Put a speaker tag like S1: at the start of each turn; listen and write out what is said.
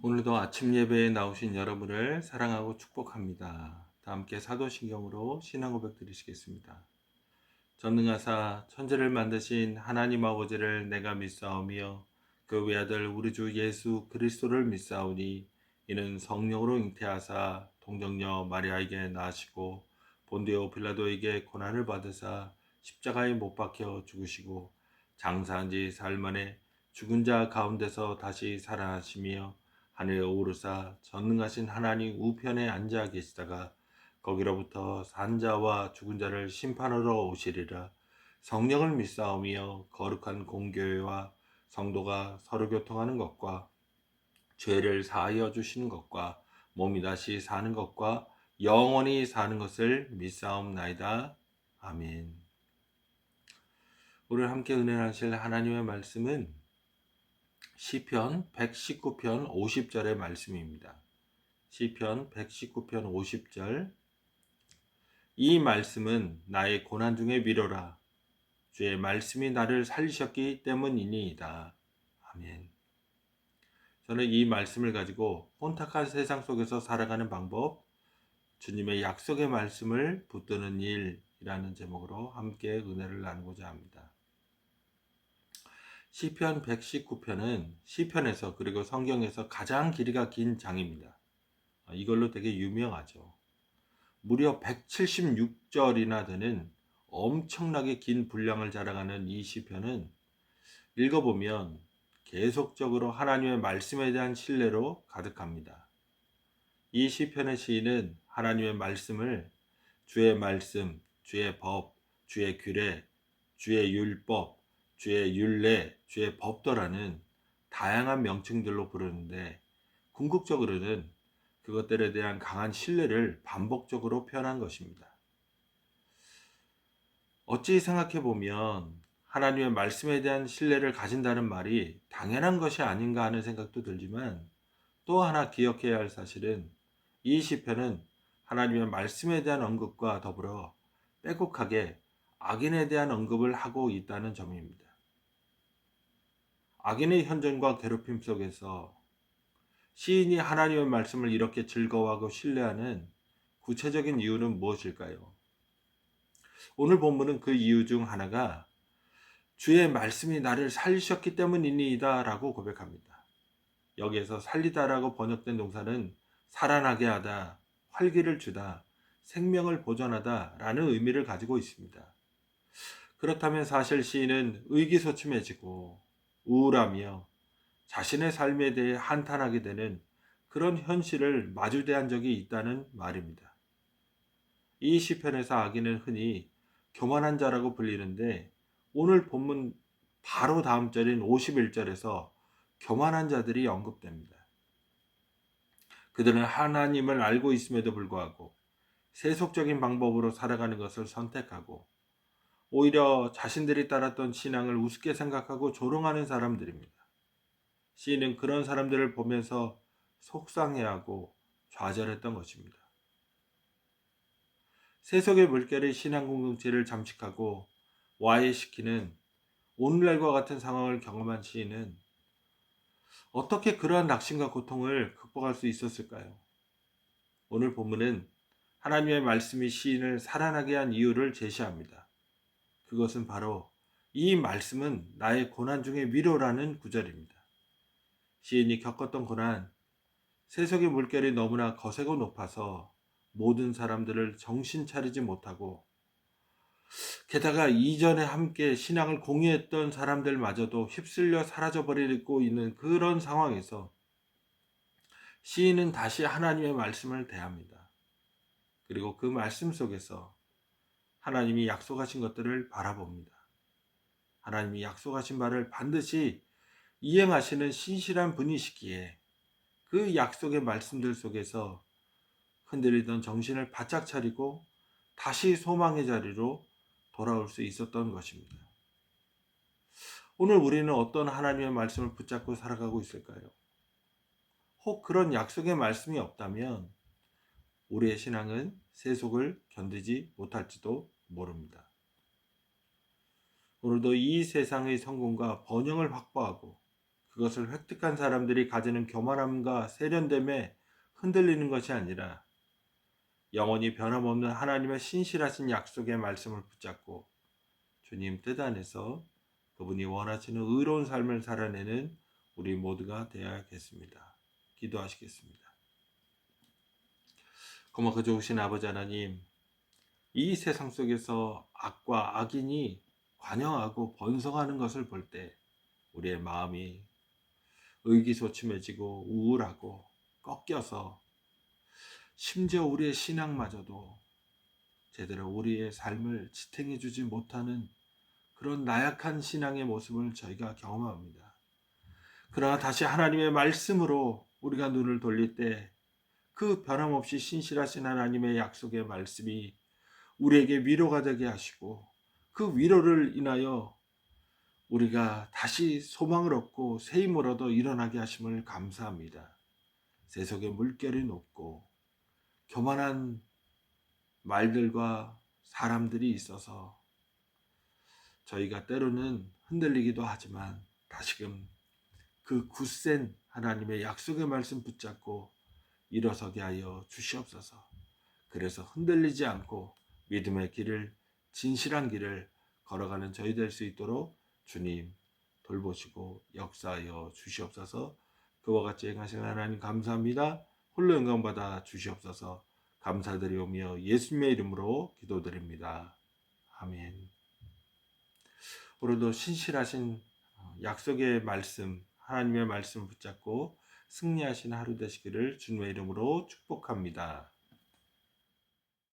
S1: 오늘도 아침 예배에 나오신 여러분을 사랑하고 축복합니다. 다 함께 사도신경으로 신앙 고백 드리시겠습니다. 전능하사 천지를 만드신 하나님 아버지를 내가 믿사오며 그 외아들 우리 주 예수 그리스도를 믿사오니 이는 성령으로 잉태하사 동정녀 마리아에게 낳으시고 본디오 빌라도에게 고난을 받으사 십자가에 못 박혀 죽으시고 장사한 지 사흘 만에 죽은 자 가운데서 다시 살아나시며 하늘에 오르사 전능하신 하나님 우편에 앉아 계시다가 거기로부터 산자와 죽은 자를 심판하러 오시리라. 성령을 믿사오며 거룩한 공교회와 성도가 서로 교통하는 것과 죄를 사하여 주시는 것과 몸이 다시 사는 것과 영원히 사는 것을 믿사옵나이다. 아멘. 오늘 함께 은혜 나실 하나님의 말씀은 시편 119편 50절의 말씀입니다. 시편 119편 50절. 이 말씀은 나의 고난 중에 위로라. 주의 말씀이 나를 살리셨기 때문이니이다. 아멘. 저는 이 말씀을 가지고 혼탁한 세상 속에서 살아가는 방법, 주님의 약속의 말씀을 붙드는 일이라는 제목으로 함께 은혜를 나누고자 합니다. 시편 119편은 시편에서 그리고 성경에서 가장 길이가 긴 장입니다. 이걸로 되게 유명하죠. 무려 176절이나 되는 엄청나게 긴 분량을 자랑하는 이 시편은 읽어보면 계속적으로 하나님의 말씀에 대한 신뢰로 가득합니다. 이 시편의 시인은 하나님의 말씀을 주의 말씀, 주의 법, 주의 규례, 주의 율법, 주의 율례, 주의 법도라는 다양한 명칭들로 부르는데 궁극적으로는 그것들에 대한 강한 신뢰를 반복적으로 표현한 것입니다. 어찌 생각해 보면 하나님의 말씀에 대한 신뢰를 가진다는 말이 당연한 것이 아닌가 하는 생각도 들지만 또 하나 기억해야 할 사실은 이 시편은 하나님의 말씀에 대한 언급과 더불어 빼곡하게 악인에 대한 언급을 하고 있다는 점입니다. 악인의 현존과 괴롭힘 속에서 시인이 하나님의 말씀을 이렇게 즐거워하고 신뢰하는 구체적인 이유는 무엇일까요? 오늘 본문은 그 이유 중 하나가 주의 말씀이 나를 살리셨기 때문이니이다 라고 고백합니다. 여기에서 살리다라고 번역된 동사는 살아나게 하다, 활기를 주다, 생명을 보존하다 라는 의미를 가지고 있습니다. 그렇다면 사실 시인은 의기소침해지고 우울하며 자신의 삶에 대해 한탄하게 되는 그런 현실을 마주대한 적이 있다는 말입니다. 이 시편에서 악인은 흔히 교만한 자라고 불리는데 오늘 본문 바로 다음 절인 51절에서 교만한 자들이 언급됩니다. 그들은 하나님을 알고 있음에도 불구하고 세속적인 방법으로 살아가는 것을 선택하고 오히려 자신들이 따랐던 신앙을 우습게 생각하고 조롱하는 사람들입니다. 시인은 그런 사람들을 보면서 속상해하고 좌절했던 것입니다. 세속의 물결이 신앙 공동체를 잠식하고 와해시키는 오늘날과 같은 상황을 경험한 시인은 어떻게 그러한 낙심과 고통을 극복할 수 있었을까요? 오늘 본문은 하나님의 말씀이 시인을 살아나게 한 이유를 제시합니다. 그것은 바로 이 말씀은 나의 고난 중의 위로라는 구절입니다. 시인이 겪었던 고난, 세속의 물결이 너무나 거세고 높아서 모든 사람들을 정신 차리지 못하고 게다가 이전에 함께 신앙을 공유했던 사람들마저도 휩쓸려 사라져버리고 있는 그런 상황에서 시인은 다시 하나님의 말씀을 대합니다. 그리고 그 말씀 속에서 하나님이 약속하신 것들을 바라봅니다. 하나님이 약속하신 바를 반드시 이행하시는 신실한 분이시기에 그 약속의 말씀들 속에서 흔들리던 정신을 바짝 차리고 다시 소망의 자리로 돌아올 수 있었던 것입니다. 오늘 우리는 어떤 하나님의 말씀을 붙잡고 살아가고 있을까요? 혹 그런 약속의 말씀이 없다면 우리의 신앙은 세속을 견디지 못할지도 모릅니다. 오늘도 이 세상의 성공과 번영을 확보하고 그것을 획득한 사람들이 가지는 교만함과 세련됨에 흔들리는 것이 아니라 영원히 변함없는 하나님의 신실하신 약속의 말씀을 붙잡고 주님 뜻 안에서 그분이 원하시는 의로운 삶을 살아내는 우리 모두가 되어야겠습니다. 기도하시겠습니다. 고맙고 좋으신 아버지 하나님, 이 세상 속에서 악과 악인이 관영하고 번성하는 것을 볼 때 우리의 마음이 의기소침해지고 우울하고 꺾여서 심지어 우리의 신앙마저도 제대로 우리의 삶을 지탱해 주지 못하는 그런 나약한 신앙의 모습을 저희가 경험합니다. 그러나 다시 하나님의 말씀으로 우리가 눈을 돌릴 때 그 변함없이 신실하신 하나님의 약속의 말씀이 우리에게 위로가 되게 하시고 그 위로를 인하여 우리가 다시 소망을 얻고 새 힘을 얻어 일어나게 하심을 감사합니다. 세속의 물결이 높고 교만한 말들과 사람들이 있어서 저희가 때로는 흔들리기도 하지만 다시금 그 굳센 하나님의 약속의 말씀 붙잡고 일어서게 하여 주시옵소서. 그래서 흔들리지 않고 믿음의 길을, 진실한 길을 걸어가는 저희 될 수 있도록 주님 돌보시고 역사하여 주시옵소서. 그와 같이 행하신 하나님 감사합니다. 홀로 영광 받아 주시옵소서. 감사드리오며 예수님의 이름으로 기도드립니다. 아멘. 오늘도 신실하신 약속의 말씀, 하나님의 말씀 붙잡고 승리하신 하루 되시기를 주님의 이름으로 축복합니다.